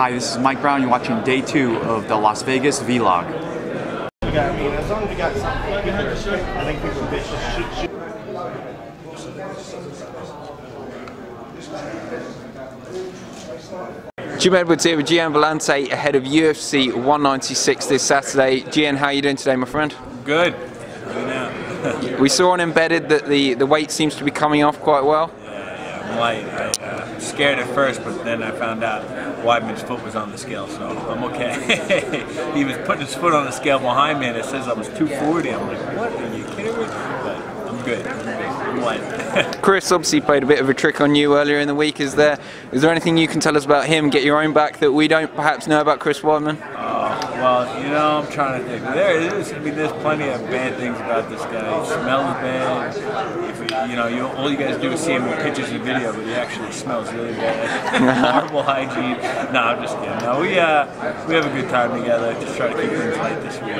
Hi, this is Mike Brown. You're watching day 2 of the Las Vegas vlog. I mean, as long as we got something, I think people should. Jim Edwards here with GN Villante ahead of UFC 196 this Saturday. GN, how are you doing today, my friend? Good. We saw on Embedded that the weight seems to be coming off quite well. Yeah, I'm light. I scared at first, but then I found out Weidman's foot was on the scale, so I'm okay. He was putting his foot on the scale behind me, and it says I was 240. I'm like, what? Are you kidding me? But I'm good. I'm light. Chris obviously played a bit of a trick on you earlier in the week. Is there anything you can tell us about him, get your own back, that we don't perhaps know about Chris Weidman? Well, you know, I'm trying to think. There it is. I mean, there's plenty of bad things about this guy. He smells bad. If all you guys do is see him in pictures and video, but he actually smells really bad. Horrible hygiene. No, I'm just kidding. No, we have a good time together. Just try to keep things light this week.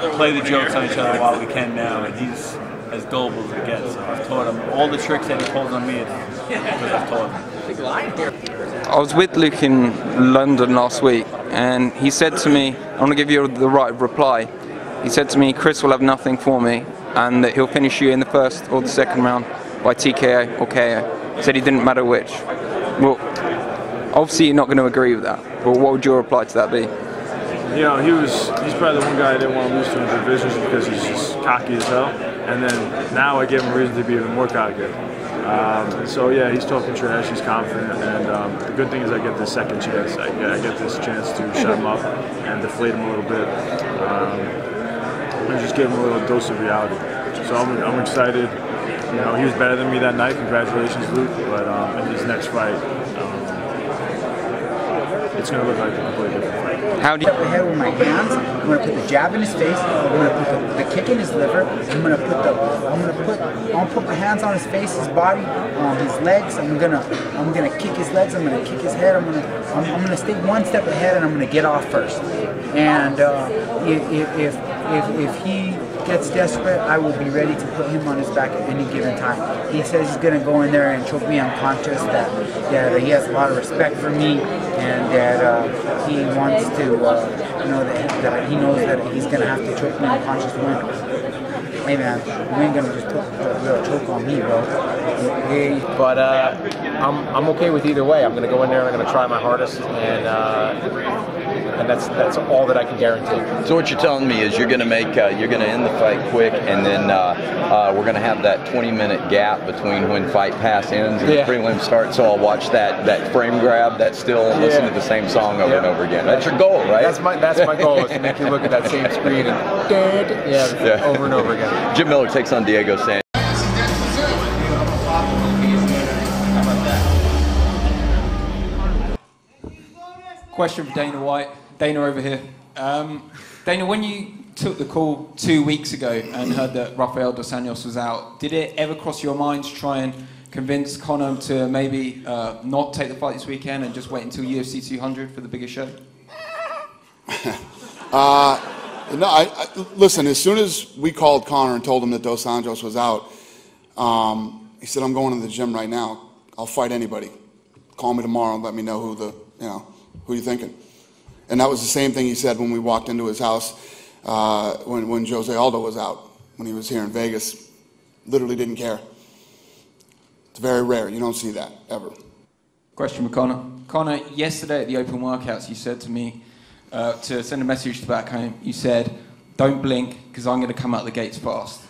So play the jokes on each other while we can now, and he's as gullible as it gets. So I've taught him all the tricks that he pulls on me because I've taught him. I was with Luke in London last week, and he said to me, I want to give you the right reply. He said to me, Chris will have nothing for me, and that he'll finish you in the first or the second round by TKO or KO. He said it didn't matter which. Well, obviously you're not going to agree with that, but what would your reply to that be? You know, he's probably the one guy I didn't want to lose to in divisions because he's just cocky as hell. And then now I gave him a reason to be even more cocky. So yeah, he's talking trash, he's confident, and the good thing is I get this second chance. I get this chance to shut him up and deflate him a little bit, and just give him a little dose of reality. So I'm excited. You know, he was better than me that night. Congratulations, Luke. But in his next fight, it's going to look like a completely different fight. How do you the head with my hands? I'm going to put the jab in his face. I'm going to put the kick in his liver. I'm going to put my hands on his face, his body, his legs. I'm going to kick his legs. I'm going to kick his head. I'm going to stay one step ahead, and I'm going to get off first. And if he gets desperate, I will be ready to put him on his back at any given time. He says he's going to go in there and choke me unconscious, that he has a lot of respect for me, and that he wants to, that he knows that he's going to have to choke me unconscious to win. Hey man, you ain't going to just put a little choke on me, bro. Hey. But I'm okay with either way. I'm going to go in there and I'm going to try my hardest, and that's all that I can guarantee. So what you're telling me is you're going to end the fight quick, and then we're going to have that 20-minute gap between when fight pass ends and the prelim starts. So I'll watch that frame grab, that still, and listen to the same song over and over again. That's your goal, right? That's my goal, is to make you look at that same screen and over and over again. Jim Miller takes on Diego Sanchez. Question for Dana White. Dana over here. Dana, when you took the call 2 weeks ago and heard that Rafael dos Anjos was out, did it ever cross your mind to try and convince Conor to maybe not take the fight this weekend and just wait until UFC 200 for the bigger show? No, listen, as soon as we called Conor and told him that dos Anjos was out, he said, I'm going to the gym right now. I'll fight anybody. Call me tomorrow and let me know who you thinking. And that was the same thing he said when we walked into his house when Jose Aldo was out, when he was here in Vegas. Literally didn't care. It's very rare. You don't see that, ever. Question for Conor. Conor, yesterday at the open workouts, you said to me, to send a message to back home, you said, don't blink, because I'm going to come out the gates fast.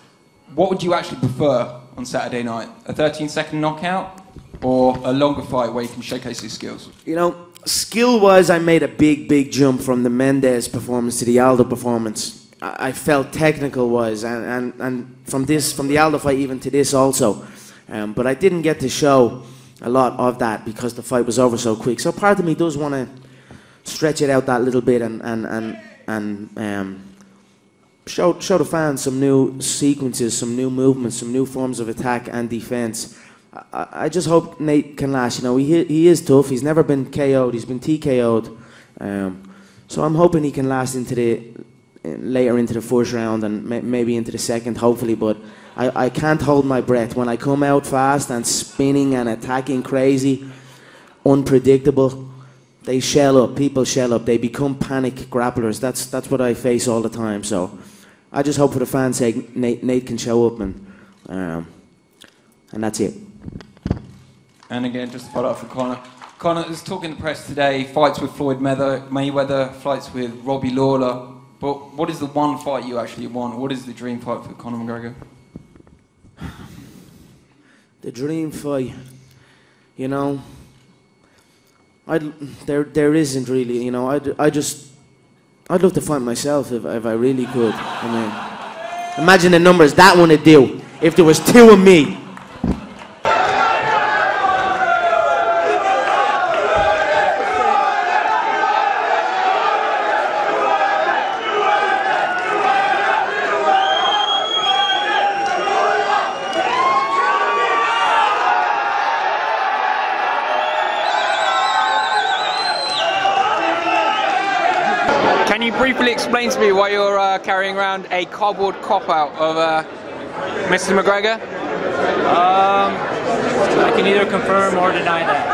What would you actually prefer on Saturday night? A 13-second knockout or a longer fight where you can showcase his skills? You know, skill-wise, I made a big jump from the Mendes performance to the Aldo performance. I felt technical-wise, and from the Aldo fight even to this also. But I didn't get to show a lot of that because the fight was over so quick. So part of me does want to stretch it out that little bit and show the fans some new sequences, some new movements, some new forms of attack and defense. I just hope Nate can last. You know, he is tough. He's never been KO'd. He's been TKO'd. So I'm hoping he can last later into the first round and maybe into the second, hopefully. But I can't hold my breath. When I come out fast and spinning and attacking crazy, unpredictable, they shell up, people shell up, they become panic grapplers. That's what I face all the time. So I just hope for the fans' sake Nate can show up, and that's it. And again, just to follow up for Conor. Conor is talking to the press today, fights with Floyd Mayweather, fights with Robbie Lawler. But what is the one fight you actually want? What is the dream fight for Conor McGregor? The dream fight, you know, there isn't really, you know. I'd love to fight myself if I really could. I mean, imagine the numbers that one would do if there was two of me. Can you briefly explain to me why you're carrying around a cardboard cop-out of Mr. McGregor? I can either confirm or deny that.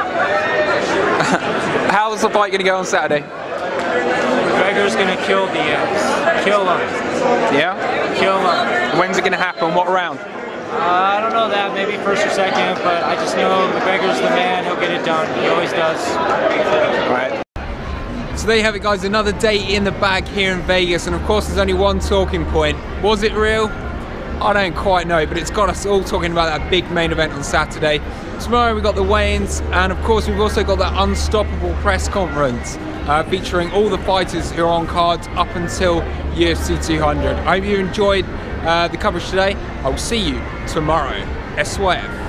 How's the fight going to go on Saturday? McGregor's going to kill Diaz. Kill him. Yeah? Kill him. When's it going to happen? What round? I don't know that, maybe first or second, but I just know McGregor's the man, he'll get it done. He always does. Right. So there you have it, guys, another day in the bag here in Vegas, and of course there's only one talking point. Was it real? I don't quite know, but it's got us all talking about that big main event on Saturday. Tomorrow we've got the weigh-ins, and of course we've also got that unstoppable press conference featuring all the fighters who are on cards up until UFC 200. I hope you enjoyed the coverage today. I will see you tomorrow. SWF.